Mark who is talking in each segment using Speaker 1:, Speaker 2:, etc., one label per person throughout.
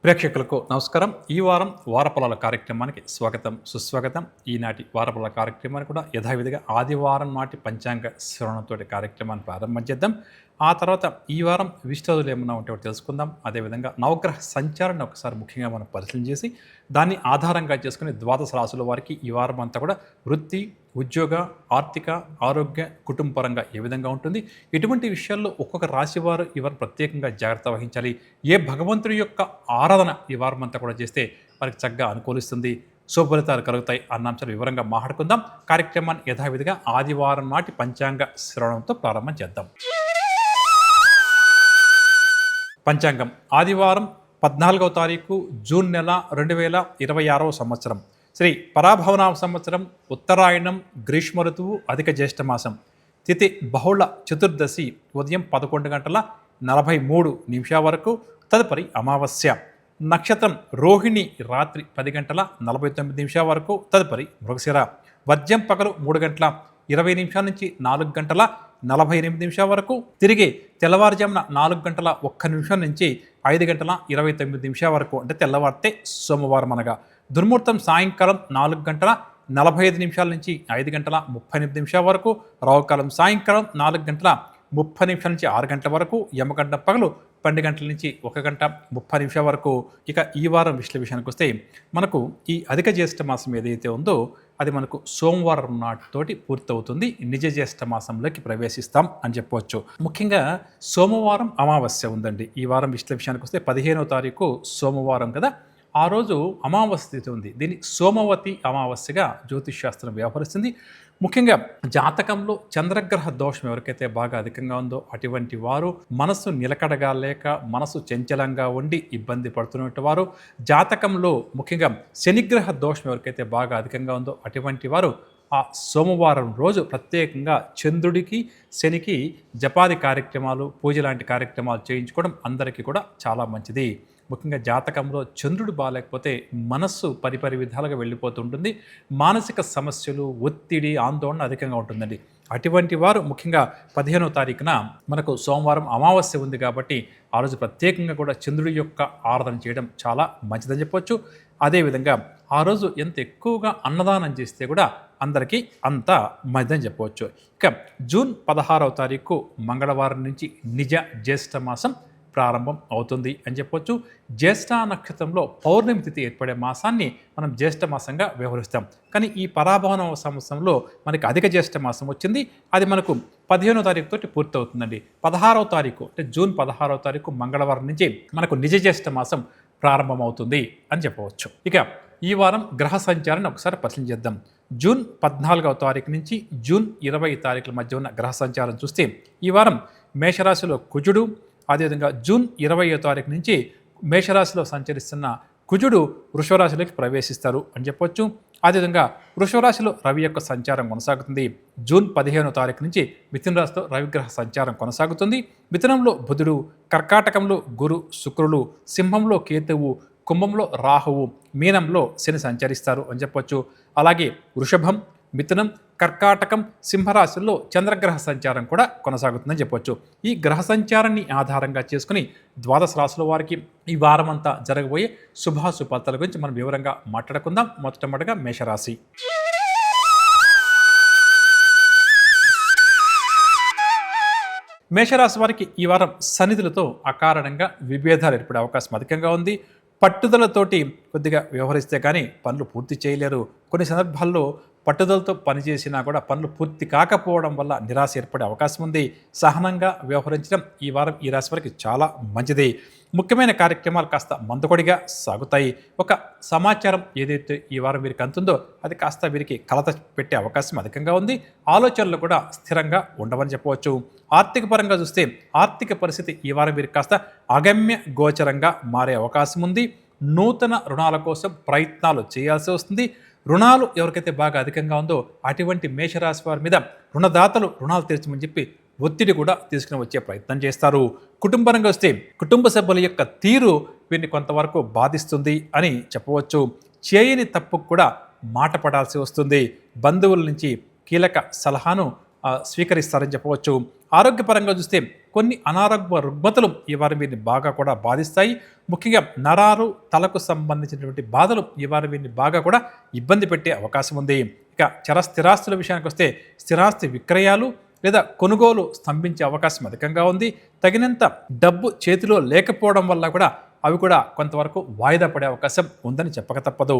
Speaker 1: ప్రేక్షకులకు నమస్కారం. ఈ వారం వారఫలాల కార్యక్రమానికి స్వాగతం, సుస్వాగతం. ఈనాటి వారఫలాల కార్యక్రమాన్ని కూడా యథావిధిగా ఆదివారం నాటి పంచాంగ శ్రవణంతోటి కార్యక్రమాన్ని ప్రారంభం చేద్దాం. ఆ తర్వాత ఈ వారం విశిష్టతలు ఏమన్నా ఉంటే ఒకటి తెలుసుకుందాం. అదేవిధంగా నవగ్రహ సంచారాన్ని ఒకసారి ముఖ్యంగా మనం పరిశీలన చేసి దాన్ని ఆధారంగా చేసుకుని ద్వాదశ రాశుల వారికి ఈ వారం అంతా కూడా వృత్తి, ఉద్యోగ, ఆర్థిక, ఆరోగ్య, కుటుంబ పరంగా ఏ విధంగా ఉంటుంది, ఎటువంటి విషయాల్లో ఒక్కొక్క రాశి వారు ఈ వారం ప్రత్యేకంగా జాగ్రత్త వహించాలి, ఏ భగవంతుడి యొక్క ఆరాధన ఈ వారం అంతా కూడా చేస్తే వారికి చక్కగా అనుకూలిస్తుంది, శుభఫలితాలు కలుగుతాయి అన్న అంశాలు వివరంగా మాట్లాడుకుందాం. కార్యక్రమాన్ని యథావిధిగా ఆదివారం నాటి పంచాంగ శ్రవణంతో ప్రారంభం చేద్దాం. పంచాంగం ఆదివారం 14వ తారీఖు జూన్ నెల 2026వ సంవత్సరం. శ్రీ పరాభవనామ సంవత్సరం, ఉత్తరాయణం, గ్రీష్మ ఋతువు, అధిక జ్యేష్ఠ మాసం. తిథి బహుళ చతుర్దశి ఉదయం 11:43 వరకు, తదుపరి అమావాస్య. నక్షత్రం రోహిణి రాత్రి 10:49 వరకు, తదుపరి మృగశిర. వర్జ్యం పగలు 3:20 నుంచి 4:48 వరకు, తిరిగి తెల్లవారుజామున 4:01 నుంచి 5:29 వరకు, అంటే తెల్లవారితే సోమవారం అనగా. దుర్ముహూర్తం సాయంకాలం 4:45 నుంచి 5:38 వరకు, రావుకాలం సాయంకాలం 4:30 నుంచి 6 గంటల వరకు, యమగంట పగలు 12 గంటల నుంచి 1:30 వరకు. ఇక ఈ వారం విషయానికి వస్తే మనకు ఈ అధిక జ్యేష్ఠ మాసం ఏదైతే ఉందో అది మనకు సోమవారం నాటితోటి పూర్తవుతుంది. నిజ జ్యేష్ఠ మాసంలోకి ప్రవేశిస్తాం అని చెప్పవచ్చు. ముఖ్యంగా సోమవారం అమావాస్య ఉందండి. ఈ వారం విషయానికి వస్తే 15వ తారీఖు సోమవారం కదా, ఆ రోజు అమావాస్య తిథి ఉంది. దీన్ని సోమవతి అమావాస్యగా జ్యోతిష్ శాస్త్రం వ్యవహరిస్తుంది. ముఖ్యంగా జాతకంలో చంద్రగ్రహ దోషం ఎవరికైతే బాగా అధికంగా ఉందో అటువంటి వారు, మనసు నిలకడగా లేక మనసు చంచలంగా ఉండి ఇబ్బంది పడుతున్నటువంటి వారు, జాతకంలో ముఖ్యంగా శనిగ్రహ దోషం ఎవరికైతే బాగా అధికంగా ఉందో అటువంటి వారు ఆ సోమవారం రోజు ప్రత్యేకంగా చంద్రుడికి, శనికి జపాది కార్యక్రమాలు, పూజ లాంటి కార్యక్రమాలు చేయించుకోవడం అందరికీ కూడా చాలా మంచిది. ముఖ్యంగా జాతకంలో చంద్రుడు బాగాలేకపోతే మనస్సు పరిపరి విధాలుగా వెళ్ళిపోతుంటుంది. మానసిక సమస్యలు, ఒత్తిడి, ఆందోళన అధికంగా ఉంటుందండి. అటువంటి వారు ముఖ్యంగా 15వ తారీఖున మనకు సోమవారం అమావాస్య ఉంది కాబట్టి ఆ రోజు ప్రత్యేకంగా కూడా చంద్రుడి యొక్క ఆరాధన చేయడం చాలా మంచిదని చెప్పవచ్చు. అదేవిధంగా ఆ రోజు ఎంత ఎక్కువగా అన్నదానం చేస్తే కూడా అందరికీ అంత మంచిదని చెప్పవచ్చు. ఇక జూన్ 16వ తారీఖు మంగళవారం నుంచి నిజ జ్యేష్ఠ మాసం ప్రారంభం అవుతుంది అని చెప్పొచ్చు. జ్యేష్ఠ నక్షత్రంలో పౌర్ణమి తిథి ఏర్పడే మాసాన్ని మనం జ్యేష్ఠ మాసంగా వ్యవహరిస్తాం. కానీ ఈ పరాభవన సంవత్సరంలో మనకి అధిక జ్యేష్ఠ మాసం వచ్చింది. అది మనకు 15వ తారీఖు తోటి పూర్తవుతుందండి. 16వ తారీఖు అంటే జూన్ 16వ తారీఖు మంగళవారం నుంచి మనకు నిజ జ్యేష్ఠ మాసం ప్రారంభమవుతుంది అని చెప్పవచ్చు. ఇక ఈ వారం గ్రహ సంచారాన్ని ఒకసారి పరిశీలన చేద్దాం. జూన్ 14వ తారీఖు నుంచి జూన్ 20 తారీఖుల మధ్య ఉన్న గ్రహ సంచారం చూస్తే ఈ వారం మేషరాశిలో కుజుడు, అదేవిధంగా జూన్ 20వ తారీఖు నుంచి మేషరాశిలో సంచరిస్తున్న కుజుడు వృషభరాశిలోకి ప్రవేశిస్తారు అని చెప్పొచ్చు. అదేవిధంగా వృషభరాశిలో రవి యొక్క సంచారం కొనసాగుతుంది. జూన్ 15వ తారీఖు నుంచి మిథున రాశిలో రవిగ్రహ సంచారం కొనసాగుతుంది. మిథునంలో బుధుడు, కర్కాటకంలో గురు, శుక్రులు, సింహంలో కేతువు, కుంభంలో రాహువు, మీనంలో శని సంచరిస్తారు అని చెప్పొచ్చు. అలాగే వృషభం, మిథునం, కర్కాటకం, సింహరాశుల్లో చంద్రగ్రహ సంచారం కూడా కొనసాగుతుందని చెప్పొచ్చు. ఈ గ్రహ సంచారాన్ని ఆధారంగా చేసుకుని ద్వాదశ రాశుల వారికి ఈ వారం అంతా జరగబోయే శుభాశుభాల గురించి మనం వివరంగా మాట్లాడుకుందాం. మొట్టమొదటిగా మేషరాశి. మేషరాశి వారికి ఈ వారం సన్నిధులతో అకారణంగా విభేదాలు ఏర్పడే అవకాశం అధికంగా ఉంది. పట్టుదలతోటి కొద్దిగా వ్యవహరిస్తే కానీ పనులు పూర్తి చేయలేరు. కొన్ని సందర్భాల్లో పట్టుదలతో పనిచేసినా కూడా పనులు పూర్తి కాకపోవడం వల్ల నిరాశ ఏర్పడే అవకాశం ఉంది. సహనంగా వ్యవహరించడం ఈ వారం ఈ రాశి వారికి చాలా మంచిది. ముఖ్యమైన కార్యక్రమాలు కాస్త మందకొడిగా సాగుతాయి. ఒక సమాచారం ఏదైతే ఈ వారం వీరికి అందుతుందో అది కాస్త వీరికి కలత పెట్టే అవకాశం అధికంగా ఉంది. ఆలోచనలు కూడా స్థిరంగా ఉండవని చెప్పవచ్చు. ఆర్థిక పరంగా చూస్తే ఆర్థిక పరిస్థితి ఈ వారం వీరికి కాస్త అగమ్య గోచరంగా మారే అవకాశం ఉంది. నూతన రుణాల కోసం ప్రయత్నాలు చేయాల్సి వస్తుంది. రుణాలు ఎవరికైతే బాగా అధికంగా ఉందో అటువంటి మేషరాశి వారి మీద రుణదాతలు రుణాలు తీర్చమని చెప్పి ఒత్తిడి కూడా తీసుకుని వచ్చే ప్రయత్నం చేస్తారు. కుటుంబరంగా వస్తే కుటుంబ సభ్యుల యొక్క తీరు వీరిని కొంతవరకు బాధిస్తుంది అని చెప్పవచ్చు. చేయని తప్పుకు కూడా మాట పడాల్సి వస్తుంది. బంధువుల నుంచి కీలక సలహాను స్వీకరిస్తారని చెప్పవచ్చు. ఆరోగ్యపరంగా చూస్తే కొన్ని అనారోగ్య రుగ్మతలు ఈ వారం వీరిని బాగా కూడా బాధిస్తాయి. ముఖ్యంగా నరాలు, తలకు సంబంధించినటువంటి బాధలు ఈ వారం వీరిని బాగా కూడా ఇబ్బంది పెట్టే అవకాశం ఉంది. ఇక స్థిరాస్తుల విషయానికి వస్తే స్థిరాస్తి విక్రయాలు లేదా కొనుగోలు స్తంభించే అవకాశం అధికంగా ఉంది. తగినంత డబ్బు చేతిలో లేకపోవడం వల్ల కూడా అవి కూడా కొంతవరకు వాయిదా పడే అవకాశం ఉందని చెప్పక తప్పదు.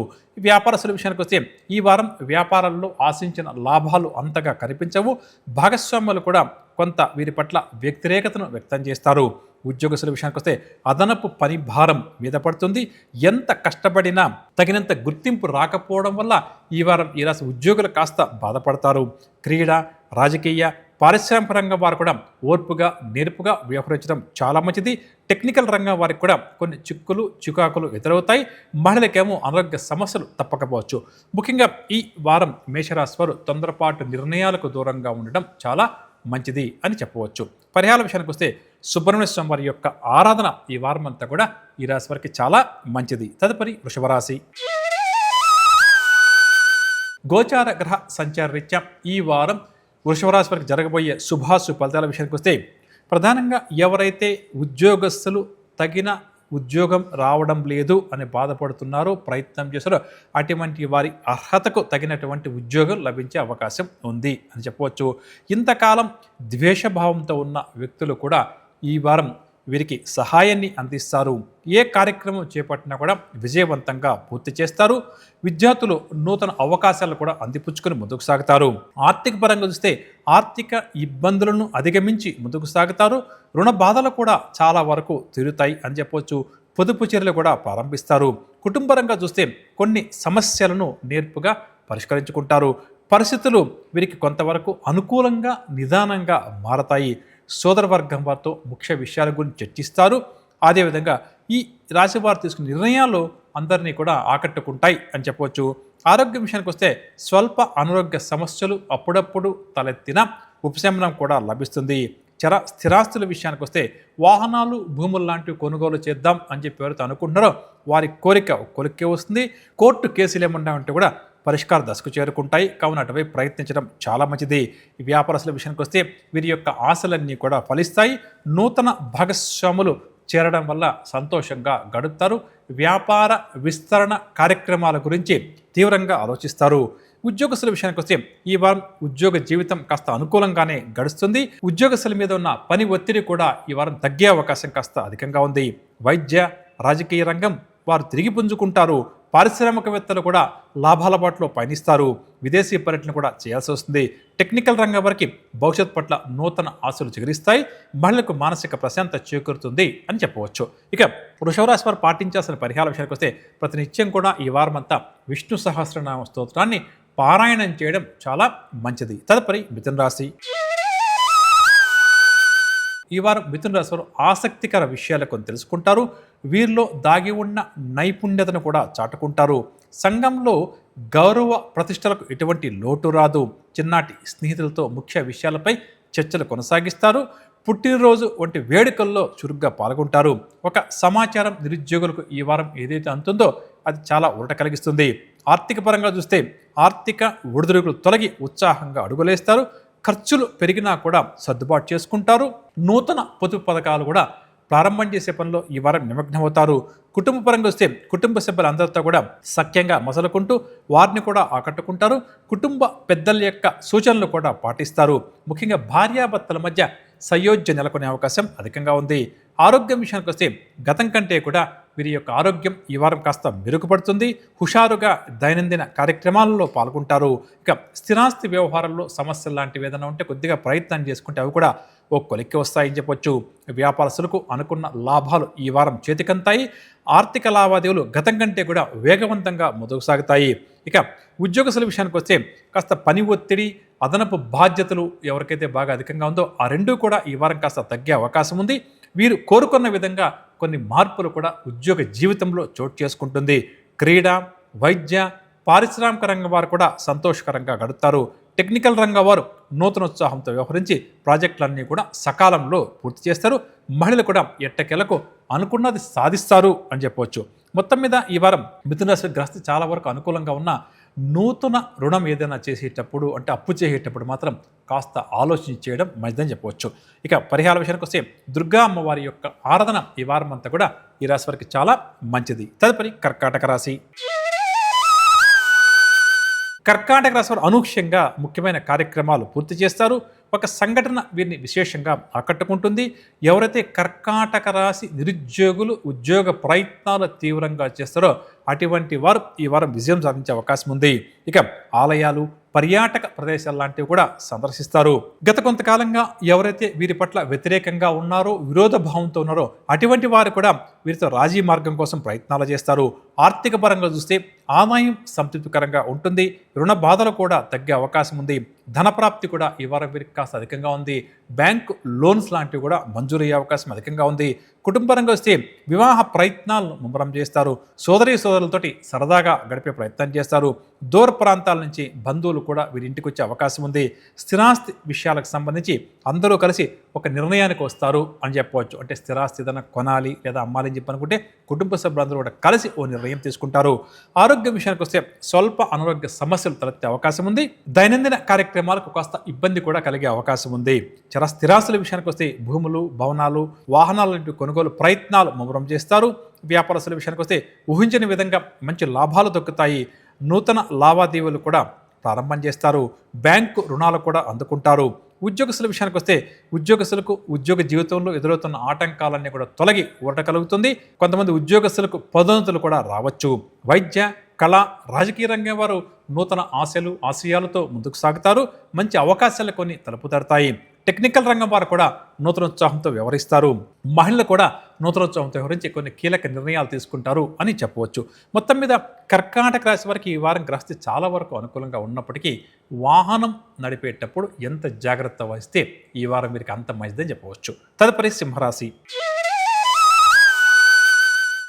Speaker 1: వ్యాపారస్తుల విషయానికి వస్తే ఈ వారం వ్యాపారాల్లో ఆశించిన లాభాలు అంతగా కనిపించవు. భాగస్వాములు కూడా కొంత వీరి పట్ల వ్యతిరేకతను వ్యక్తం చేస్తారు. ఉద్యోగస్తుల విషయానికి వస్తే అదనపు పని భారం మీద పడుతుంది. ఎంత కష్టపడినా తగినంత గుర్తింపు రాకపోవడం వల్ల ఈ వారం ఈ రాశి ఉద్యోగులు కాస్త బాధపడతారు. క్రీడా, రాజకీయ, పారిశ్రామిక రంగం వారు కూడా ఓర్పుగా, నేర్పుగా వ్యవహరించడం చాలా మంచిది. టెక్నికల్ రంగం వారికి కూడా కొన్ని చికాకులు ఎదురవుతాయి. మహిళలకేమో అనారోగ్య సమస్యలు తప్పకపోవచ్చు. ముఖ్యంగా ఈ వారం మేషరాశి వారు తొందరపాటు నిర్ణయాలకు దూరంగా ఉండడం చాలా మంచిది అని చెప్పవచ్చు. పరిహార విషయానికి వస్తే సుబ్రహ్మణ్య స్వామి వారి యొక్క ఆరాధన ఈ వారం అంతా కూడా ఈ రాశి వారికి చాలా మంచిది. తదుపరి వృషభ రాశి. గోచార గ్రహ సంచార రీత్యా ఈ వారం వృషభ రాశి వారికి జరగబోయే శుభాశుభ ఫలితాల విషయానికి వస్తే ప్రధానంగా ఎవరైతే ఉద్యోగస్తులు తగిన ఉద్యోగం రావడం లేదు అని బాధపడుతున్నారో, ప్రయత్నం చేశారో అటువంటి వారి అర్హతకు తగినటువంటి ఉద్యోగం లభించే అవకాశం ఉంది అని చెప్పవచ్చు. ఇంతకాలం ద్వేషభావంతో ఉన్న వ్యక్తులు కూడా ఈ వారం వీరికి సహాయాన్ని అందిస్తారు. ఏ కార్యక్రమం చేపట్టినా కూడా విజయవంతంగా పూర్తి చేస్తారు. విద్యార్థులు నూతన అవకాశాలు కూడా అందిపుచ్చుకొని ముందుకు సాగుతారు. ఆర్థిక పరంగా చూస్తే ఆర్థిక ఇబ్బందులను అధిగమించి ముందుకు సాగుతారు. రుణ బాధలు కూడా చాలా వరకు తీరుతాయి అని చెప్పవచ్చు. పొదుపు చర్యలు కూడా ప్రారంభిస్తారు. కుటుంబపరంగా చూస్తే కొన్ని సమస్యలను నేర్పుగా పరిష్కరించుకుంటారు. పరిస్థితులు వీరికి కొంతవరకు అనుకూలంగా, నిదానంగా మారతాయి. సోదరవర్గం వారితో ముఖ్య విషయాల గురించి చర్చిస్తారు. అదేవిధంగా ఈ రాశి వారు తీసుకున్న నిర్ణయాలు అందరినీ కూడా ఆకట్టుకుంటాయి అని చెప్పవచ్చు. ఆరోగ్యం విషయానికి వస్తే స్వల్ప అనారోగ్య సమస్యలు అప్పుడప్పుడు తలెత్తిన ఉపశమనం కూడా లభిస్తుంది. స్థిరాస్తుల విషయానికి వస్తే వాహనాలు, భూములు లాంటివి కొనుగోలు చేద్దాం అని చెప్పి ఎవరైతే అనుకుంటున్నారో వారి కోరికే వస్తుంది. కోర్టు కేసులు ఏమన్నా ఉంటే కూడా పరిష్కార దశకు చేరుకుంటాయి. కావున అటువైపు ప్రయత్నించడం చాలా మంచిది. ఈ వ్యాపారస్తుల విషయానికి వస్తే వీరి యొక్క ఆశలన్నీ కూడా ఫలిస్తాయి. నూతన భాగస్వాములు చేరడం వల్ల సంతోషంగా గడుపుతారు. వ్యాపార విస్తరణ కార్యక్రమాల గురించి తీవ్రంగా ఆలోచిస్తారు. ఉద్యోగస్తుల విషయానికి వస్తే ఈ వారం ఉద్యోగ జీవితం కాస్త అనుకూలంగానే గడుస్తుంది. ఉద్యోగస్తుల మీద ఉన్న పని ఒత్తిడి కూడా ఈ వారం తగ్గే అవకాశం కాస్త అధికంగా ఉంది. వైద్య, రాజకీయ రంగం వారు తిరిగి పుంజుకుంటారు. పారిశ్రామికవేత్తలు కూడా లాభాల బాటలో పయనిస్తారు. విదేశీ పర్యటన కూడా చేయాల్సి వస్తుంది. టెక్నికల్ రంగం వారికి భవిష్యత్ పట్ల నూతన ఆశలు చిగురిస్తాయి. మహిళలకు మానసిక ప్రశాంతత చేకూరుతుంది అని చెప్పవచ్చు. ఇక వృషభ రాశి వారు పాటించాల్సిన పరిహార విషయానికి వస్తే ప్రతినిత్యం కూడా ఈ వారం అంతా విష్ణు సహస్రనామ స్తోత్రాన్ని పారాయణం చేయడం చాలా మంచిది. తదుపరి మిథున రాశి. ఈ వారం మిథున రాశి వారు ఆసక్తికర విషయాలు కొన్ని తెలుసుకుంటారు. వీరిలో దాగి ఉన్న నైపుణ్యతను కూడా చాటుకుంటారు. సంఘంలో గౌరవ ప్రతిష్టలకు ఎటువంటి లోటు రాదు. చిన్ననాటి స్నేహితులతో ముఖ్య విషయాలపై చర్చలు కొనసాగిస్తారు. పుట్టినరోజు వంటి వేడుకల్లో చురుగ్గా పాల్గొంటారు. ఒక సమాచారం నిరుద్యోగులకు ఈ వారం ఏదైతే అందుతుందో అది చాలా ఊరట కలిగిస్తుంది. ఆర్థిక పరంగా చూస్తే ఆర్థిక ఒడిదుడుకులు తొలగి ఉత్సాహంగా అడుగులేస్తారు. ఖర్చులు పెరిగినా కూడా సర్దుబాటు చేసుకుంటారు. నూతన పొదుపు పథకాలు కూడా ప్రారంభం చేసే పనిలో ఈ వారం నిమగ్నమవుతారు. కుటుంబ పరంగా వస్తే కుటుంబ సభ్యులందరితో కూడా సఖ్యంగా మసలుకుంటూ వారిని కూడా ఆకట్టుకుంటారు. కుటుంబ పెద్దల యొక్క సూచనలు కూడా పాటిస్తారు. ముఖ్యంగా భార్యాభర్తల మధ్య సయోధ్య నెలకొనే అవకాశం అధికంగా ఉంది. ఆరోగ్యం విషయానికి వస్తే గతం కంటే కూడా వీరి యొక్క ఆరోగ్యం ఈ వారం కాస్త మెరుగుపడుతుంది. హుషారుగా దైనందిన కార్యక్రమాలలో పాల్గొంటారు. ఇక స్థిరాస్తి వ్యవహారాల్లో సమస్యలు లాంటివి ఏదైనా ఉంటే కొద్దిగా ప్రయత్నం చేసుకుంటే అవి కూడా ఓ కొలిక్కి వస్తాయని చెప్పొచ్చు. వ్యాపారస్తులకు అనుకున్న లాభాలు ఈ వారం చేతికంతాయి. ఆర్థిక లావాదేవీలు గతం కంటే కూడా వేగవంతంగా ముందుకు సాగుతాయి. ఇక ఉద్యోగస్తుల విషయానికి వస్తే కాస్త పని ఒత్తిడి, అదనపు బాధ్యతలు ఎవరికైతే బాగా అధికంగా ఉందో ఆ రెండూ కూడా ఈ వారం కాస్త తగ్గే అవకాశం ఉంది. వీరు కోరుకున్న విధంగా కొన్ని మార్పులు కూడా ఉద్యోగ జీవితంలో చోటు చేసుకుంటుంది. క్రీడ, వైద్య, పారిశ్రామిక రంగం వారు కూడా సంతోషకరంగా గడుపుతారు. టెక్నికల్ రంగం వారు నూతనోత్సాహంతో వ్యవహరించి ప్రాజెక్టులన్నీ కూడా సకాలంలో పూర్తి చేస్తారు. మహిళలు కూడా ఎట్టకేలకు అనుకున్నది సాధిస్తారు అని చెప్పవచ్చు. మొత్తం మీద ఈ వారం మిథున రాశి గ్రహస్థితి చాలా వరకు అనుకూలంగా ఉన్న నూతన రుణం ఏదైనా చేసేటప్పుడు అంటే అప్పు చేసేటప్పుడు మాత్రం కాస్త ఆలోచన చేయడం మంచిదని చెప్పవచ్చు. ఇక పరిహార విషయానికి వస్తే దుర్గా అమ్మవారి యొక్క ఆరాధన ఈ వారం అంతా కూడా ఈ రాశి వారికి చాలా మంచిది. తదుపరి కర్కాటక రాశి. కర్కాటక రాశి వారు అనూహ్యంగా ముఖ్యమైన కార్యక్రమాలు పూర్తి చేస్తారు. ఒక సంఘటన వీరిని విశేషంగా ఆకట్టుకుంటుంది. ఎవరైతే కర్కాటక రాశి నిరుద్యోగులు ఉద్యోగ ప్రయత్నాలు తీవ్రంగా చేస్తారో అటువంటి వారు ఈ వారం విజయం సాధించే అవకాశం ఉంది. ఇక ఆలయాలు, పర్యాటక ప్రదేశాలు లాంటివి కూడా సందర్శిస్తారు. గత కొంతకాలంగా ఎవరైతే వీరి పట్ల వ్యతిరేకంగా ఉన్నారో, విరోధ భావంతో ఉన్నారో అటువంటి వారు కూడా వీరితో రాజీ మార్గం కోసం ప్రయత్నాలు చేస్తారు. ఆర్థిక పరంగా చూస్తే ఆదాయం సంతృప్తికరంగా ఉంటుంది. రుణ బాధలు కూడా తగ్గే అవకాశం ఉంది. ధనప్రాప్తి కూడా ఈ వారం వీరికి కాస్త అధికంగా ఉంది. బ్యాంక్ లోన్స్ లాంటివి కూడా మంజూరయ్యే అవకాశం అధికంగా ఉంది. కుటుంబపరంగా వస్తే వివాహ ప్రయత్నాలను ముమ్మరం చేస్తారు. సోదరులతోటి సరదాగా గడిపే ప్రయత్నం చేస్తారు. దూర ప్రాంతాల నుంచి బంధువులు కూడా వీరి ఇంటికి వచ్చే అవకాశం ఉంది. స్థిరాస్తి విషయాలకు సంబంధించి అందరూ కలిసి ఒక నిర్ణయానికి వస్తారు అని చెప్పవచ్చు. అంటే స్థిరాస్తి ఏదైనా కొనాలి లేదా అమ్మాలి అని చెప్పి అనుకుంటే కుటుంబ సభ్యులందరూ కూడా కలిసి ఓ నిర్ణయం తీసుకుంటారు. ఆరోగ్య విషయానికి వస్తే స్వల్ప అనారోగ్య సమస్యలు తలెత్తే అవకాశం ఉంది. దైనందిన కార్యక్రమాలకు కాస్త ఇబ్బంది కూడా కలిగే అవకాశం ఉంది. స్థిరాస్తుల విషయానికి వస్తే భూములు, భవనాలు, వాహనాల కొనుగోలు ప్రయత్నాలు ముమ్మరం చేస్తారు. వ్యాపారస్తుల విషయానికి వస్తే ఊహించని విధంగా మంచి లాభాలు దొక్కుతాయి. నూతన లావాదేవీలు కూడా ప్రారంభం చేస్తారు. బ్యాంకు రుణాలు కూడా అందుకుంటారు. ఉద్యోగస్తుల విషయానికి వస్తే ఉద్యోగస్తులకు ఉద్యోగ జీవితంలో ఎదురవుతున్న ఆటంకాలన్నీ కూడా తొలగి ఊరట కలుగుతుంది. కొంతమంది ఉద్యోగస్తులకు పదోన్నతులు కూడా రావచ్చు. వైద్య, కళ, రాజకీయ రంగం వారు నూతన ఆశయాలతో ముందుకు సాగుతారు. మంచి అవకాశాలు కొన్ని తలుపు తడతాయి. టెక్నికల్ రంగం వారు కూడా నూతనోత్సాహంతో వ్యవహరిస్తారు. మహిళలు కూడా నూతనోత్సాహంతో వ్యవహరించి కొన్ని కీలక నిర్ణయాలు తీసుకుంటారు అని చెప్పవచ్చు. మొత్తం మీద కర్కాటక రాశి వారికి ఈ వారం గ్రహస్థితి చాలా వరకు అనుకూలంగా ఉన్నప్పటికీ వాహనం నడిపేటప్పుడు ఎంత జాగ్రత్త వహిస్తే ఈ వారం వీరికి అంత మంచిదని చెప్పవచ్చు. తదుపరి సింహరాశి.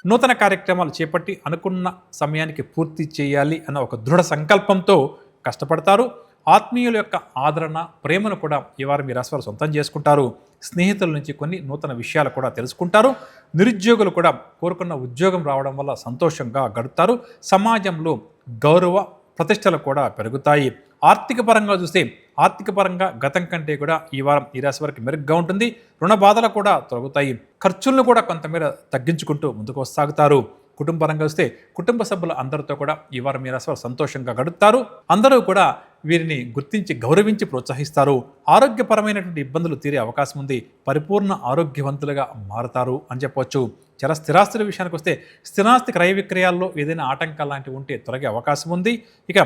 Speaker 1: నూతన కార్యక్రమాలు చేపట్టి అనుకున్న సమయానికి పూర్తి చేయాలి అన్న ఒక దృఢ సంకల్పంతో కష్టపడతారు. ఆత్మీయుల యొక్క ఆదరణ, ప్రేమను కూడా ఈ వారం మీ రాశి వారు సొంతం చేసుకుంటారు. స్నేహితుల నుంచి కొన్ని నూతన విషయాలు కూడా తెలుసుకుంటారు. నిరుద్యోగులు కూడా కోరుకున్న ఉద్యోగం రావడం వల్ల సంతోషంగా గడుపుతారు. సమాజంలో గౌరవ ప్రతిష్టలు కూడా పెరుగుతాయి. ఆర్థిక పరంగా చూస్తే ఆర్థిక పరంగా గతం కంటే కూడా ఈ వారం ఈ రాశి వారికి మెరుగ్గా ఉంటుంది. రుణ బాధలు కూడా తొలగుతాయి. ఖర్చులను కూడా కొంతమేర తగ్గించుకుంటూ ముందుకు సాగుతారు. కుటుంబ పరంగా వస్తే కుటుంబ సభ్యుల అందరితో కూడా ఈ వారం ఈ రాశి వారు సంతోషంగా గడుపుతారు. అందరూ కూడా వీరిని గుర్తించి గౌరవించి ప్రోత్సహిస్తారు. ఆరోగ్యపరమైనటువంటి ఇబ్బందులు తీరే అవకాశం ఉంది. పరిపూర్ణ ఆరోగ్యవంతులుగా మారుతారు అని చెప్పవచ్చు. స్థిరాస్తుల విషయానికి వస్తే స్థిరాస్తి క్రయ విక్రయాల్లో ఏదైనా ఆటంకాలు లాంటివి ఉంటే తొలగే అవకాశం ఉంది. ఇక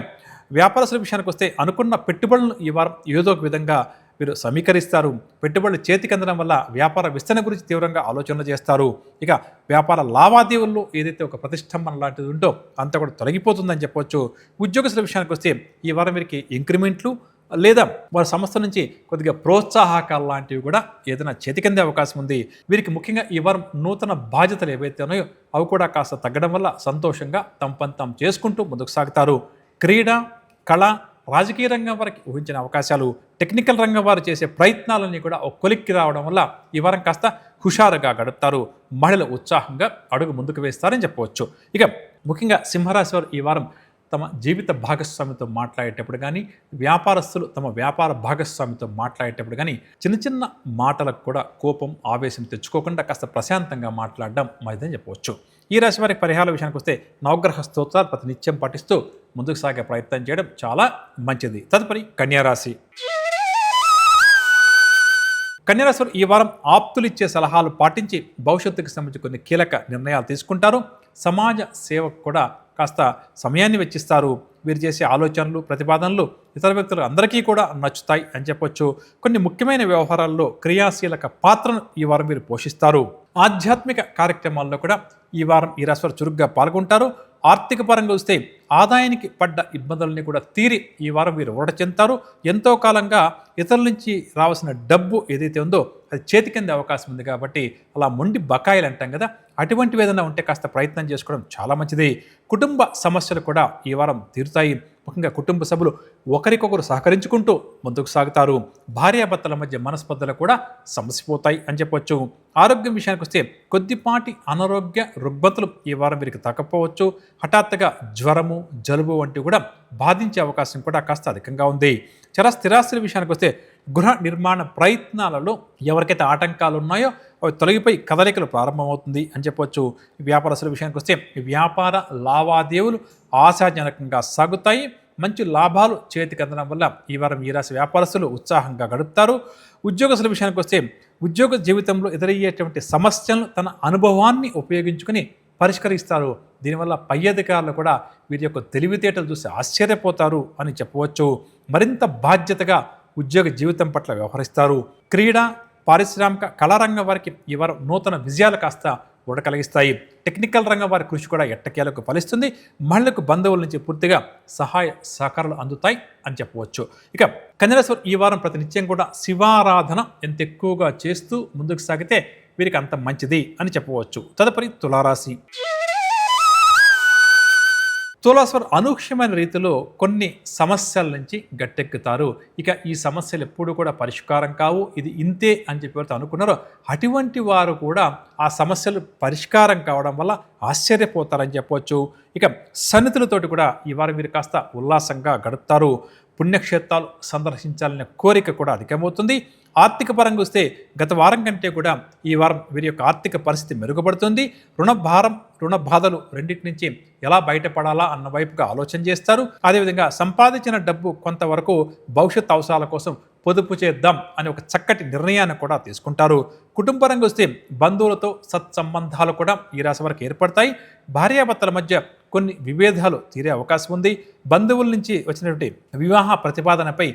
Speaker 1: వ్యాపారస్తుల విషయానికి వస్తే అనుకున్న పెట్టుబడులను ఈ వారం ఏదో ఒక విధంగా వీరు సమీకరిస్తారు. పెట్టుబడులు చేతికి అందడం వల్ల వ్యాపార విస్తరణ గురించి తీవ్రంగా ఆలోచనలు చేస్తారు. ఇక వ్యాపార లావాదేవీల్లో ఏదైతే ఒక ప్రతిష్టంభన లాంటిది ఉందో అంతా కూడా తొలగిపోతుందని చెప్పవచ్చు. ఉద్యోగస్తుల విషయానికి వస్తే ఈ వారం వీరికి ఇంక్రిమెంట్లు లేదా వారి సంస్థ నుంచి కొద్దిగా ప్రోత్సాహకాలు లాంటివి కూడా ఏదైనా చేతికందే అవకాశం ఉంది. వీరికి ముఖ్యంగా ఈ వారం నూతన బాధ్యతలు ఏవైతే ఉన్నాయో అవి కూడా కాస్త తగ్గడం వల్ల సంతోషంగా తమ పని తాము చేసుకుంటూ ముందుకు సాగుతారు. క్రీడ, కళ, రాజకీయ రంగం వారికి ఊహించిన అవకాశాలు, టెక్నికల్ రంగం వారు చేసే ప్రయత్నాలన్నీ కూడా ఒక కొలిక్కి రావడం వల్ల ఈ వారం కాస్త హుషారుగా గడుపుతారు. మహిళలు ఉత్సాహంగా అడుగు ముందుకు వేస్తారని చెప్పవచ్చు. ఇక ముఖ్యంగా సింహరాశి వారు ఈ వారం తమ జీవిత భాగస్వామితో మాట్లాడేటప్పుడు కానీ, వ్యాపారస్తులు తమ వ్యాపార భాగస్వామితో మాట్లాడేటప్పుడు కానీ చిన్న చిన్న మాటలకు కూడా కోపం, ఆవేశం తెచ్చుకోకుండా కాస్త ప్రశాంతంగా మాట్లాడడం మంచిదని చెప్పవచ్చు. ఈ రాశి వారికి పరిహారాల విషయానికి వస్తే నవగ్రహ స్తోత్రాలు ప్రతి నిత్యం పఠిస్తూ ముందుకు సాగే ప్రయత్నం చేయడం చాలా మంచిది. తదుపరి కన్యారాశి. కన్యారాశి వారు ఈ వారం ఆప్తులు ఇచ్చే సలహాలు పాటించి భవిష్యత్తుకు సంబంధించి కొన్ని కీలక నిర్ణయాలు తీసుకుంటారు. సమాజ సేవకు కూడా కాస్త సమయాన్ని వెచ్చిస్తారు. వీరు చేసే ఆలోచనలు, ప్రతిపాదనలు ఇతర వ్యక్తులు అందరికీ కూడా నచ్చుతాయి అని చెప్పొచ్చు. కొన్ని ముఖ్యమైన వ్యవహారాల్లో క్రియాశీలక పాత్రను ఈ వారం వీరు పోషిస్తారు. ఆధ్యాత్మిక కార్యక్రమాల్లో కూడా ఈ వారం ఈ రాశి వారు చురుగ్గా పాల్గొంటారు. ఆర్థిక పరంగా వస్తే ఆదాయానికి పడ్డ ఇబ్బందులని కూడా తీరి ఈ వారం వీరు ఊరట చెందుతారు. ఎంతో కాలంగా ఇతరుల నుంచి రావాల్సిన డబ్బు ఏదైతే ఉందో అది చేతికిందే అవకాశం ఉంది కాబట్టి అలా మొండి బకాయిలు అంటాం కదా అటువంటివి ఏదైనా ఉంటే కాస్త ప్రయత్నం చేసుకోవడం చాలా మంచిది. కుటుంబ సమస్యలు కూడా ఈ వారం తీరుతాయి. ముఖ్యంగా కుటుంబ సభ్యులు ఒకరికొకరు సహకరించుకుంటూ ముందుకు సాగుతారు. భార్యాభర్తల మధ్య మనస్పర్ధలు కూడా సమసిపోతాయి అని చెప్పొచ్చు. ఆరోగ్యం విషయానికి వస్తే కొద్దిపాటి అనారోగ్య రుగ్మతలు ఈ వారం వీరికి తగ్గపోవచ్చు. హఠాత్తుగా జ్వరము, జలుబు వంటివి కూడా బాధించే అవకాశం కూడా కాస్త అధికంగా ఉంది. స్థిరాస్తుల విషయానికి వస్తే గృహ నిర్మాణ ప్రయత్నాలలో ఎవరికైతే ఆటంకాలు ఉన్నాయో అవి తొలగిపోయి కదలికలు ప్రారంభమవుతుంది అని చెప్పొచ్చు. వ్యాపారస్తుల విషయానికి వస్తే వ్యాపార లావాదేవీలు ఆశాజనకంగా సాగుతాయి. మంచి లాభాలు చేతికి అందడం వల్ల ఈ వారం ఈ రాశి వ్యాపారస్తులు ఉత్సాహంగా గడుపుతారు. ఉద్యోగస్తుల విషయానికి వస్తే ఉద్యోగ జీవితంలో ఎదురయ్యేటువంటి సమస్యలను తన అనుభవాన్ని ఉపయోగించుకొని పరిష్కరిస్తారు. దీనివల్ల పై అధికారులు కూడా వీరి యొక్క తెలివితేటలు చూసి ఆశ్చర్యపోతారు అని చెప్పవచ్చు. మరింత బాధ్యతగా ఉద్యోగ జీవితం పట్ల వ్యవహరిస్తారు. క్రీడా, పారిశ్రామిక, కళారంగం వారికి ఈ వారం నూతన విజయాలు కాస్త ఊడకలిగిస్తాయి. టెక్నికల్ రంగం వారి కృషి కూడా ఎట్టకేలకు ఫలిస్తుంది. మహిళలకు బంధువుల నుంచి పూర్తిగా సహాయ సహకారాలు అందుతాయి అని చెప్పవచ్చు. ఇక కన్యరాశి ఈ వారం ప్రతినిత్యం కూడా శివారాధన ఎంత ఎక్కువగా చేస్తూ ముందుకు సాగితే వీరికి అంత మంచిది అని చెప్పవచ్చు. తదుపరి తులారాశి. తులాస్వర్ అనూహ్యమైన రీతిలో కొన్ని సమస్యల నుంచి గట్టెక్కుతారు. ఇక ఈ సమస్యలు ఎప్పుడు కూడా పరిష్కారం కావు, ఇది ఇంతే అని చెప్పి ఎవరైతే అనుకున్నారో అటువంటి వారు కూడా ఆ సమస్యలు పరిష్కారం కావడం వల్ల ఆశ్చర్యపోతారని చెప్పవచ్చు. ఇక సన్నిధులతోటి కూడా ఈ వారం మీరు కాస్త ఉల్లాసంగా గడుపుతారు. పుణ్యక్షేత్రాలు సందర్శించాలనే కోరిక కూడా అధికమవుతుంది. ఆర్థిక పరంగా వస్తే గత వారం కంటే కూడా ఈ వారం వీరి యొక్క ఆర్థిక పరిస్థితి మెరుగుపడుతుంది. రుణభారం, రుణ బాధలు రెండింటి నుంచి ఎలా బయటపడాలా అన్న వైపుగా ఆలోచన చేస్తారు. అదేవిధంగా సంపాదించిన డబ్బు కొంతవరకు భవిష్యత్ అవసరాల కోసం పొదుపు చేద్దాం అనే ఒక చక్కటి నిర్ణయాన్ని కూడా తీసుకుంటారు. కుటుంబ రంగం వస్తే బంధువులతో సత్సంబంధాలు కూడా ఈ రాశి వారికి ఏర్పడతాయి. భార్యాభర్తల మధ్య కొన్ని విభేదాలు తీరే అవకాశం ఉంది. బంధువుల నుంచి వచ్చినటువంటి వివాహ ప్రతిపాదనపై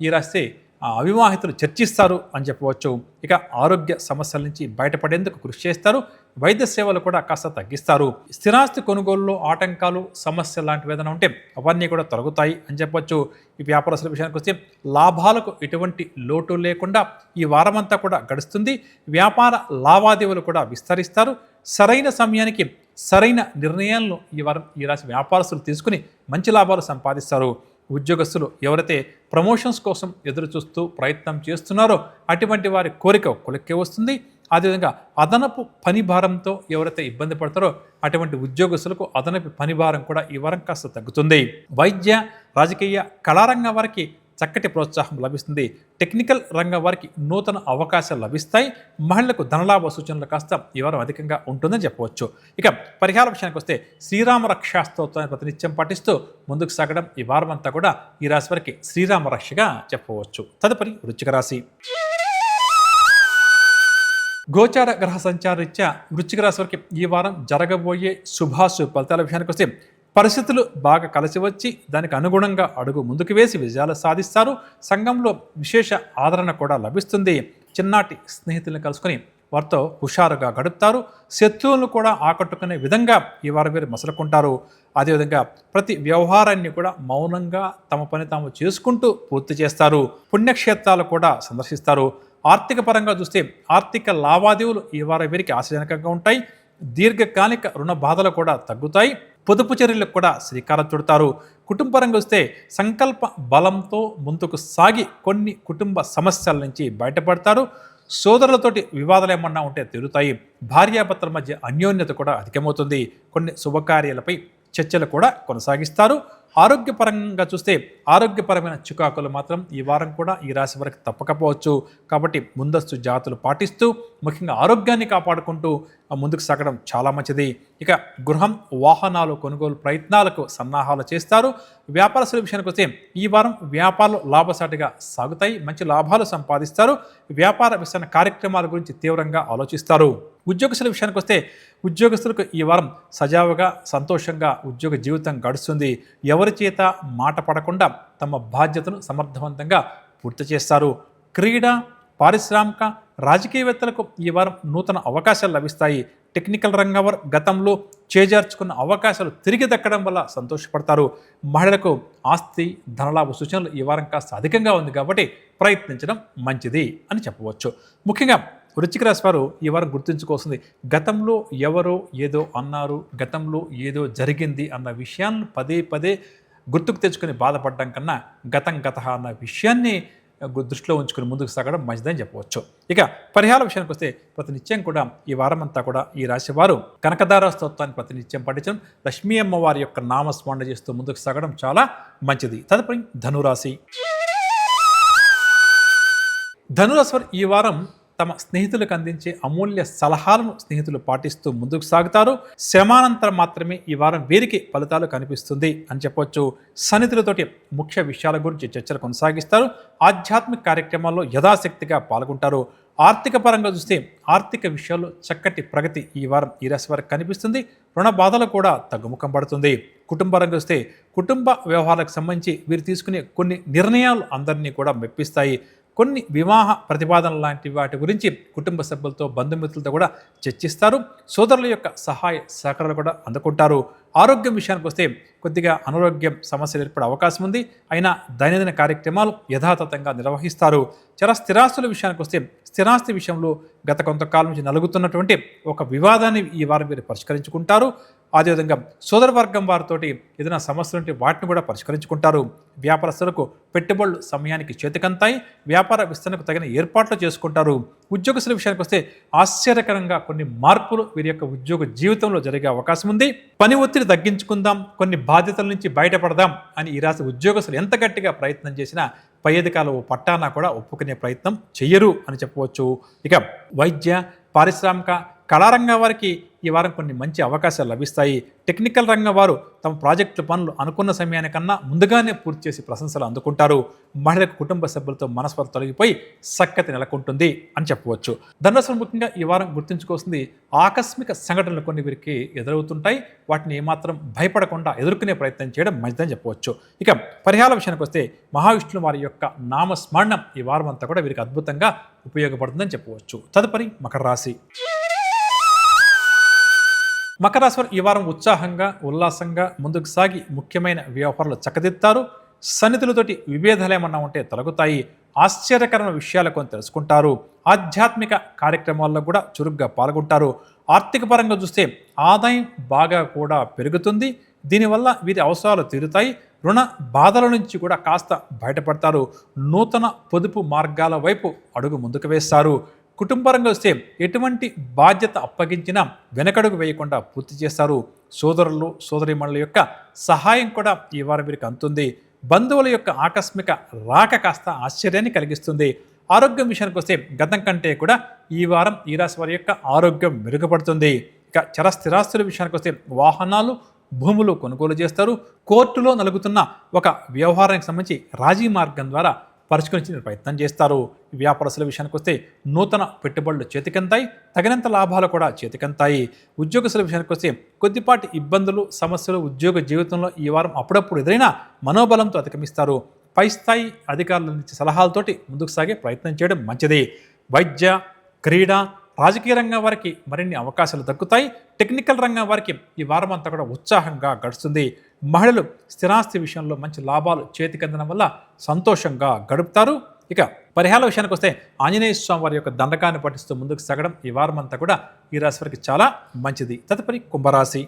Speaker 1: ఈ రాశి అవివాహితులు చర్చిస్తారు అని చెప్పవచ్చు. ఇక ఆరోగ్య సమస్యల నుంచి బయటపడేందుకు కృషి చేస్తారు. వైద్య సేవలు కూడా కాస్త తగ్గిస్తారు. స్థిరాస్తి కొనుగోలులో ఆటంకాలు, సమస్యలు లాంటివి ఏదైనా ఉంటే అవన్నీ కూడా తొలగుతాయి అని చెప్పొచ్చు. ఈ వ్యాపారస్తుల విషయానికి వస్తే లాభాలకు ఎటువంటి లోటు లేకుండా ఈ వారమంతా కూడా గడుస్తుంది. వ్యాపార లావాదేవీలు కూడా విస్తరిస్తారు. సరైన సమయానికి సరైన నిర్ణయాలను ఈ రాశి వ్యాపారస్తులు తీసుకుని మంచి లాభాలు సంపాదిస్తారు. ఉద్యోగస్తులు ఎవరైతే ప్రమోషన్స్ కోసం ఎదురు చూస్తూ ప్రయత్నం చేస్తున్నారో అటువంటి వారి కోరిక కొలిక్కి వస్తుంది. అదేవిధంగా అదనపు పని భారంతో ఎవరైతే ఇబ్బంది పడతారో అటువంటి ఉద్యోగస్తులకు అదనపు పని భారం కూడా ఈ వారం కాస్త తగ్గుతుంది. వైద్య, రాజకీయ, కళారంగం వారికి చక్కటి ప్రోత్సాహం లభిస్తుంది. టెక్నికల్ రంగం వారికి నూతన అవకాశాలు లభిస్తాయి. మహిళలకు ధనలాభ సూచనలు కాస్త ఈ వారం అధికంగా ఉంటుందని చెప్పవచ్చు. ఇక పరిహార విషయానికి వస్తే శ్రీరామ రక్షా స్తోత్రాన్ని ప్రతినిత్యం పఠిస్తూ ముందుకు సాగడం ఈ వారం అంతా కూడా ఈ రాశి వారికి శ్రీరామ రక్షగా చెప్పవచ్చు. తదుపరి వృశ్చిక రాశి. గోచార గ్రహ సంచారరీత్యా వృశ్చిక రాశి వారికి ఈ వారం జరగబోయే శుభాశుభ ఫలితాల విషయానికి వస్తే పరిస్థితులు బాగా కలిసి వచ్చి దానికి అనుగుణంగా అడుగు ముందుకు వేసి విజయాలు సాధిస్తారు. సంఘంలో విశేష ఆదరణ కూడా లభిస్తుంది. చిన్నాటి స్నేహితులను కలుసుకొని వారితో హుషారుగా గడుపుతారు. శత్రువులను కూడా ఆకట్టుకునే విధంగా ఈ వారం వీరు మసలుకుంటారు. అదేవిధంగా ప్రతి వ్యవహారాన్ని కూడా మౌనంగా తమ పని తాము చేసుకుంటూ పూర్తి చేస్తారు. పుణ్యక్షేత్రాలు కూడా సందర్శిస్తారు. ఆర్థిక పరంగా చూస్తే ఆర్థిక లావాదేవీలు ఈ వారం వీరికి ఆశాజనకంగా ఉంటాయి. దీర్ఘకాలిక రుణ బాధలు కూడా తగ్గుతాయి. పొదుపు చర్యలకు కూడా శ్రీకారం చుడతారు. కుటుంబ పరంగా వస్తే సంకల్ప బలంతో ముందుకు సాగి కొన్ని కుటుంబ సమస్యల నుంచి బయటపడతారు. సోదరులతోటి వివాదాలు ఏమన్నా ఉంటే తీరుతాయి. భార్యాభర్తల మధ్య అన్యోన్యత కూడా అధికమవుతుంది. కొన్ని శుభకార్యాలపై చర్చలు కూడా కొనసాగిస్తారు. ఆరోగ్యపరంగా చూస్తే ఆరోగ్యపరమైన చికాకులు మాత్రం ఈ వారం కూడా ఈ రాశి వారికి తప్పకపోవచ్చు. కాబట్టి ముందస్తు జాగ్రత్తలు పాటిస్తూ ముఖ్యంగా ఆరోగ్యాన్ని కాపాడుకుంటూ ముందుకు సాగడం చాలా మంచిది. ఇక గృహం, వాహనాలు కొనుగోలు ప్రయత్నాలకు సన్నాహాలు చేస్తారు. వ్యాపారస్తుల విషయానికి వస్తే ఈ వారం వ్యాపారాలు లాభసాటిగా సాగుతాయి. మంచి లాభాలు సంపాదిస్తారు. వ్యాపార విస్తరణ కార్యక్రమాల గురించి తీవ్రంగా ఆలోచిస్తారు. ఉద్యోగస్తుల విషయానికి వస్తే ఉద్యోగస్తులకు ఈ వారం సజావుగా సంతోషంగా ఉద్యోగ జీవితం గడుస్తుంది. ఎవరి చేత మాట పడకుండా తమ బాధ్యతను సమర్థవంతంగా పూర్తి చేస్తారు. క్రీడా, పారిశ్రామిక, రాజకీయవేత్తలకు ఈ వారం నూతన అవకాశాలు లభిస్తాయి. టెక్నికల్ రంగం వారు గతంలో చేజార్చుకున్న అవకాశాలు తిరిగి దక్కడం వల్ల సంతోషపడతారు. మహిళలకు ఆస్తి, ధనలాభ సూచనలు ఈ వారం కాస్త అధికంగా ఉంది కాబట్టి ప్రయత్నించడం మంచిది అని చెప్పవచ్చు. ముఖ్యంగా వృశ్చిక రాశి వారు ఈ వారం గుర్తుంచుకోవాల్సింది, గతంలో ఎవరో ఏదో అన్నారు, గతంలో ఏదో జరిగింది అన్న విషయాలను పదే పదే గుర్తుకు తెచ్చుకొని బాధపడడం కన్నా గతం గత అన్న విషయాన్ని దృష్టిలో ఉంచుకుని ముందుకు సాగడం మంచిదని చెప్పవచ్చు. ఇక పరిహార విషయానికి వస్తే ప్రతినిత్యం కూడా ఈ వారం అంతా కూడా ఈ రాశి వారు కనకదార స్తోత్రాన్ని ప్రతినిత్యం పఠించడం, లక్ష్మీ అమ్మవారి యొక్క నామస్మరణ చేస్తూ ముందుకు సాగడం చాలా మంచిది. తదుపరి ధనురాశి. ధనురాశి వారు ఈ వారం తమ స్నేహితులకు అందించే అమూల్య సలహాలను స్నేహితులు పాటిస్తూ ముందుకు సాగుతారు. శ్రమానంతరం మాత్రమే ఈ వారం వీరికి ఫలితాలు కనిపిస్తుంది అని చెప్పవచ్చు. సన్నిహితులతోటి ముఖ్య విషయాల గురించి చర్చలు కొనసాగిస్తారు. ఆధ్యాత్మిక కార్యక్రమాల్లో యథాశక్తిగా పాల్గొంటారు. ఆర్థిక పరంగా చూస్తే ఆర్థిక విషయాల్లో చక్కటి ప్రగతి ఈ వారం ఈ రాశి వారికి కనిపిస్తుంది. రుణ బాధలు కూడా తగ్గుముఖం పడుతుంది. కుటుంబ పరంగా చూస్తే కుటుంబ వ్యవహారాలకు సంబంధించి వీరు తీసుకునే కొన్ని నిర్ణయాలు అందరినీ కూడా మెప్పిస్తాయి. కొన్ని వివాహ ప్రతిపాదనలు లాంటి వాటి గురించి కుటుంబ సభ్యులతో బంధుమిత్రులతో కూడా చర్చిస్తారు. సోదరుల యొక్క సహాయ సహకారాలు కూడా అందుకుంటారు. ఆరోగ్యం విషయానికి వస్తే కొద్దిగా అనారోగ్యం సమస్యలు ఏర్పడే అవకాశం ఉంది. అయినా దైనందిన కార్యక్రమాలు యథాతథంగా నిర్వహిస్తారు. స్థిరాస్తుల విషయానికి వస్తే స్థిరాస్తి విషయంలో గత కొంతకాలం నుంచి నలుగుతున్నటువంటి ఒక వివాదాన్ని ఈ వారం మీరు పరిష్కరించుకుంటారు. అదేవిధంగా సోదర వర్గం వారితోటి ఏదైనా సమస్యలు ఉంటే వాటిని కూడా పరిష్కరించుకుంటారు. వ్యాపారస్తులకు పెట్టుబడులు సమయానికి చేతికంతాయి. వ్యాపార విస్తరణకు తగిన ఏర్పాట్లు చేసుకుంటారు. ఉద్యోగస్తుల విషయానికి వస్తే ఆశ్చర్యకరంగా కొన్ని మార్పులు వీరి యొక్క ఉద్యోగ జీవితంలో జరిగే అవకాశం ఉంది. పని ఒత్తిడి తగ్గించుకుందాం, కొన్ని బాధ్యతల నుంచి బయటపడదాం అని ఈ రాశి ఉద్యోగస్తులు ఎంత గట్టిగా ప్రయత్నం చేసినా పై అధికారులు పట్టానా కూడా ఒప్పుకునే ప్రయత్నం చెయ్యరు అని చెప్పవచ్చు. ఇక వైద్య, పారిశ్రామిక, కళారంగం వారికి ఈ వారం కొన్ని మంచి అవకాశాలు లభిస్తాయి. టెక్నికల్ రంగం వారు తమ ప్రాజెక్టుల పనులు అనుకున్న సమయానికన్నా ముందుగానే పూర్తి చేసి ప్రశంసలు అందుకుంటారు. మహిళలకు కుటుంబ సభ్యులతో మనస్పర్ధ తొలగిపోయి సఖ్యత నెలకొంటుంది అని చెప్పవచ్చు. ధనురాశి ముఖ్యంగా ఈ వారం గుర్తుంచుకోవాల్సింది, ఆకస్మిక సంఘటనలు కొన్ని వీరికి ఎదురవుతుంటాయి. వాటిని ఏమాత్రం భయపడకుండా ఎదుర్కొనే ప్రయత్నం చేయడం మంచిదని చెప్పవచ్చు. ఇక పరిహార విషయానికి వస్తే మహావిష్ణువు వారి యొక్క నామస్మరణం ఈ వారం అంతా కూడా వీరికి అద్భుతంగా ఉపయోగపడుతుందని చెప్పవచ్చు. తదుపరి మకర రాశి. మకర రాశి వారు ఈ వారం ఉత్సాహంగా, ఉల్లాసంగా ముందుకు సాగి ముఖ్యమైన వ్యవహారాలు చక్కదిద్దుతారు. సన్నిధులతోటి విభేదాలు ఏమన్నా ఉంటే తొలగుతాయి. ఆశ్చర్యకరమైన విషయాలు కొన్ని తెలుసుకుంటారు. ఆధ్యాత్మిక కార్యక్రమాల్లో కూడా చురుగ్గా పాల్గొంటారు. ఆర్థిక పరంగా చూస్తే ఆదాయం బాగా కూడా పెరుగుతుంది. దీనివల్ల వీరి అవసరాలు తీరుతాయి. రుణ బాధల నుంచి కూడా కాస్త బయటపడతారు. నూతన పొదుపు మార్గాల వైపు అడుగు ముందుకు వేస్తారు. కుటుంబరంగా వస్తే ఎటువంటి బాధ్యత అప్పగించినా వెనకడుగు వేయకుండా పూర్తి చేస్తారు. సోదరులు, సోదరీమణుల యొక్క సహాయం కూడా ఈ వారం వీరికి అందుతుంది. బంధువుల యొక్క ఆకస్మిక రాక కాస్త ఆశ్చర్యాన్ని కలిగిస్తుంది. ఆరోగ్యం విషయానికి వస్తే గతం కంటే కూడా ఈ వారం ఈ రాశి వారి యొక్క ఆరోగ్యం మెరుగుపడుతుంది. ఇక స్థిరాస్తుల విషయానికి వస్తే వాహనాలు, భూములు కొనుగోలు చేస్తారు. కోర్టులో నలుగుతున్న ఒక వ్యవహారానికి సంబంధించి రాజీ మార్గం ద్వారా పరిష్కరించిన ప్రయత్నం చేస్తారు. వ్యాపారస్తుల విషయానికి వస్తే నూతన పెట్టుబడులు చేతికంతాయి. తగినంత లాభాలు కూడా చేతికంతాయి. ఉద్యోగస్తుల విషయానికి వస్తే కొద్దిపాటి ఇబ్బందులు, సమస్యలు ఉద్యోగ జీవితంలో ఈ వారం అప్పుడప్పుడు ఎదురైనా మనోబలంతో అధిగమిస్తారు. పై స్థాయి అధికారుల నుంచి సలహాలతోటి ముందుకు సాగే ప్రయత్నం చేయడం మంచిది. వైద్య, క్రీడా, రాజకీయ రంగం వారికి మరిన్ని అవకాశాలు దక్కుతాయి. టెక్నికల్ రంగం వారికి ఈ వారం అంతా కూడా ఉత్సాహంగా గడుస్తుంది. మహిళలు స్థిరాస్తి విషయంలో మంచి లాభాలు చేతికందడం వల్ల సంతోషంగా గడుపుతారు. ఇక పరిహార విషయానికి వస్తే ఆంజనేయ స్వామి వారి యొక్క దండకాన్ని పఠిస్తూ ముందుకు సాగడం ఈ వారం అంతా కూడా ఈ రాశి వారికి చాలా మంచిది. తదుపరి కుంభరాశి.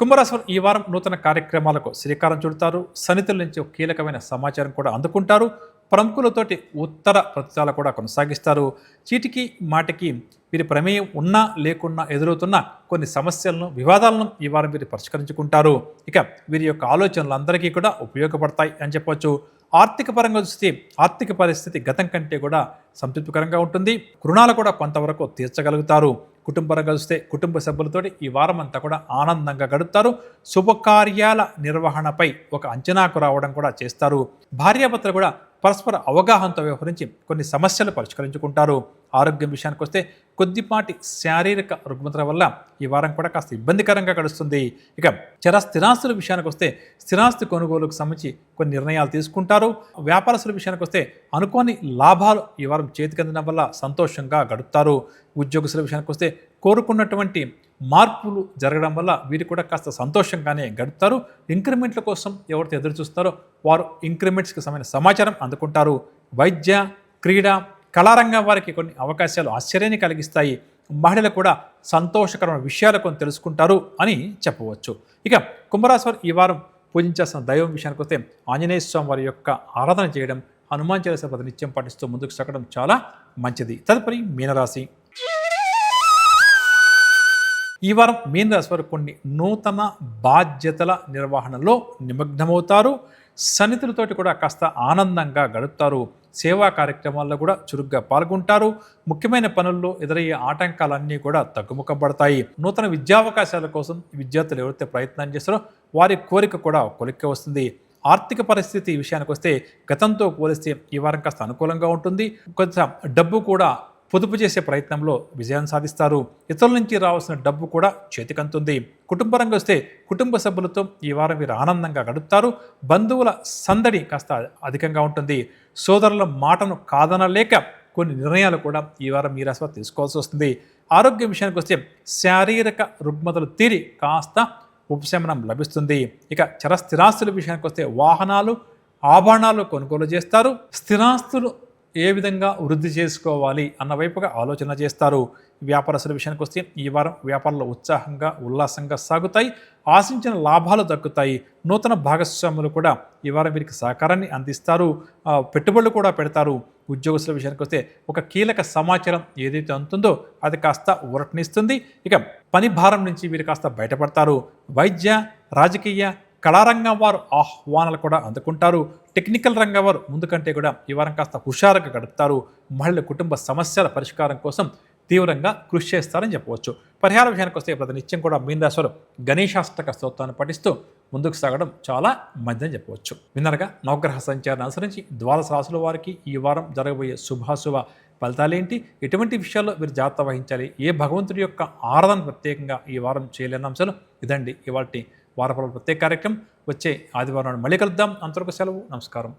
Speaker 1: కుంభరాశి వారు ఈ వారం నూతన కార్యక్రమాలకు శ్రీకారం చుడతారు. సన్నిహితుల నుంచి ఒక కీలకమైన సమాచారం కూడా అందుకుంటారు. ప్రముఖులతోటి ఉత్తర ప్రతిచాలు కూడా కొనసాగిస్తారు. చీటికి మాటికి వీరి ప్రమేయం ఉన్నా లేకున్నా ఎదురవుతున్న కొన్ని సమస్యలను, వివాదాలను ఈ వారం వీరు పరిష్కరించుకుంటారు. ఇక వీరి యొక్క ఆలోచనలు అందరికీ కూడా ఉపయోగపడతాయి అని చెప్పవచ్చు. ఆర్థిక పరంగా చూస్తే ఆర్థిక పరిస్థితి గతం కంటే కూడా సంతృప్తికరంగా ఉంటుంది. రుణాలు కూడా కొంతవరకు తీర్చగలుగుతారు. కుటుంబపరంగా చూస్తే కుటుంబ సభ్యులతోటి ఈ వారం అంతా కూడా ఆనందంగా గడుపుతారు. శుభకార్యాల నిర్వహణపై ఒక అంచనాకు రావడం కూడా చేస్తారు. భార్యాభర్తలు కూడా పరస్పర అవగాహనతో వ్యవహరించి కొన్ని సమస్యలు పరిష్కరించుకుంటారు. ఆరోగ్యం విషయానికి వస్తే కొద్దిపాటి శారీరక రుగ్మతల వల్ల ఈ వారం కూడా కాస్త ఇబ్బందికరంగా గడుస్తుంది. ఇక స్థిరాస్తుల విషయానికి వస్తే స్థిరాస్తి కొనుగోలుకు సంబంధించి కొన్ని నిర్ణయాలు తీసుకుంటారు. వ్యాపారస్తుల విషయానికి వస్తే అనుకోని లాభాలు ఈ వారం చేతికందడం వల్ల సంతోషంగా గడుపుతారు. ఉద్యోగస్తుల విషయానికి వస్తే కోరుకున్నటువంటి మార్పులు జరగడం వల్ల వీరు కూడా కాస్త సంతోషంగానే గడుపుతారు. ఇంక్రిమెంట్ల కోసం ఎవరైతే ఎదురు చూస్తారో వారు ఇంక్రిమెంట్స్కి సంబంధించిన సమాచారం అందుకుంటారు. వైద్య, క్రీడా, కళారంగం వారికి కొన్ని అవకాశాలు ఆశ్చర్యాన్ని కలిగిస్తాయి. మహిళలు కూడా సంతోషకరమైన విషయాలు కొన్ని తెలుసుకుంటారు అని చెప్పవచ్చు. ఇక కుంభరాశి వారు ఈ వారం పూజించాల్సిన దైవం విషయానికి వస్తే ఆంజనేయ స్వామి వారి యొక్క ఆరాధన చేయడం, హనుమాన్ చాలీసా ప్రతినిత్యం పాటిస్తూ ముందుకు సాగడం చాలా మంచిది. తదుపరి మీనరాశి. ఈ వారం మీనరాశి వారు కొన్ని నూతన బాధ్యతల నిర్వహణలో నిమగ్నమవుతారు. సన్నిధులతోటి కూడా కాస్త ఆనందంగా గడుపుతారు. సేవా కార్యక్రమాల్లో కూడా చురుగ్గా పాల్గొంటారు. ముఖ్యమైన పనుల్లో ఎదురయ్యే ఆటంకాలన్నీ కూడా తగ్గుముఖపడతాయి. నూతన విద్యావకాశాల కోసం విద్యార్థులు ఎవరైతే ప్రయత్నం చేస్తారో వారి కోరిక కూడా కొలిక్కి వస్తుంది. ఆర్థిక పరిస్థితి విషయానికి వస్తే గతంతో పోలిస్తే ఈ వారం కాస్త అనుకూలంగా ఉంటుంది. కొంత డబ్బు కూడా పొదుపు చేసే ప్రయత్నంలో విజయాన్ని సాధిస్తారు. ఇతరుల నుంచి రావాల్సిన డబ్బు కూడా చేతికంతుంది. కుటుంబ రంగం వస్తే కుటుంబ సభ్యులతో ఈ వారం వీరు ఆనందంగా గడుపుతారు. బంధువుల సందడి కాస్త అధికంగా ఉంటుంది. సోదరుల మాటను కాదనలేక కొన్ని నిర్ణయాలు కూడా ఈ వారం ఈ రాశి వారు తీసుకోవాల్సి వస్తుంది. ఆరోగ్యం విషయానికి వస్తే శారీరక రుగ్మతలు తీరి కాస్త ఉపశమనం లభిస్తుంది. ఇక చరస్థిరాస్తుల విషయానికి వస్తే వాహనాలు, ఆభరణాలు కొనుగోలు చేస్తారు. స్థిరాస్తులు ఏ విధంగా వృద్ధి చేసుకోవాలి అన్న వైపుగా ఆలోచన చేస్తారు. వ్యాపారస్తుల విషయానికి వస్తే ఈ వారం వ్యాపారాలు ఉత్సాహంగా ఉల్లాసంగా సాగుతాయి. ఆశించిన లాభాలు దక్కుతాయి. నూతన భాగస్వాములు కూడా ఈ వారం వీరికి సహకారాన్ని అందిస్తారు. పెట్టుబడులు కూడా పెడతారు. ఉద్యోగస్తుల విషయానికి వస్తే ఒక కీలక సమాచారం ఏదైతే అందుతుందో అది కాస్త ఊరటనిస్తుంది. ఇక పని భారం నుంచి వీరు కాస్త బయటపడతారు. వైద్య, రాజకీయ, కళారంగం వారు ఆహ్వానాలు కూడా అందుకుంటారు. టెక్నికల్ రంగం వారు ముందు కంటే కూడా ఈ వారం కాస్త హుషారుగా గడుపుతారు. మహిళల కుటుంబ సమస్యల పరిష్కారం కోసం తీవ్రంగా కృషి చేస్తారని చెప్పవచ్చు. పరిహార విషయానికి వస్తే ప్రతినిత్యం కూడా మీనరాశి వారు గణేశాష్టక స్తోత్రాన్ని పఠిస్తూ ముందుకు సాగడం చాలా మంచిదని చెప్పవచ్చు. విన్నరగా నవగ్రహ సంచారాన్ని అనుసరించి ద్వాదశ రాశుల వారికి ఈ వారం జరగబోయే శుభాశుభ ఫలితాలేంటి, ఎటువంటి విషయాల్లో మీరు జాగ్రత్త వహించాలి, ఏ భగవంతుడి యొక్క ఆరాధన ప్రత్యేకంగా ఈ వారం చేయలేని అంశాలు ఇదండి ఇవాల్టి వారఫల ప్రత్యేక కార్యక్రమం. వచ్చే ఆదివారం మళ్ళీ కలుద్దాం. అంతవరకు సెలవు. నమస్కారం.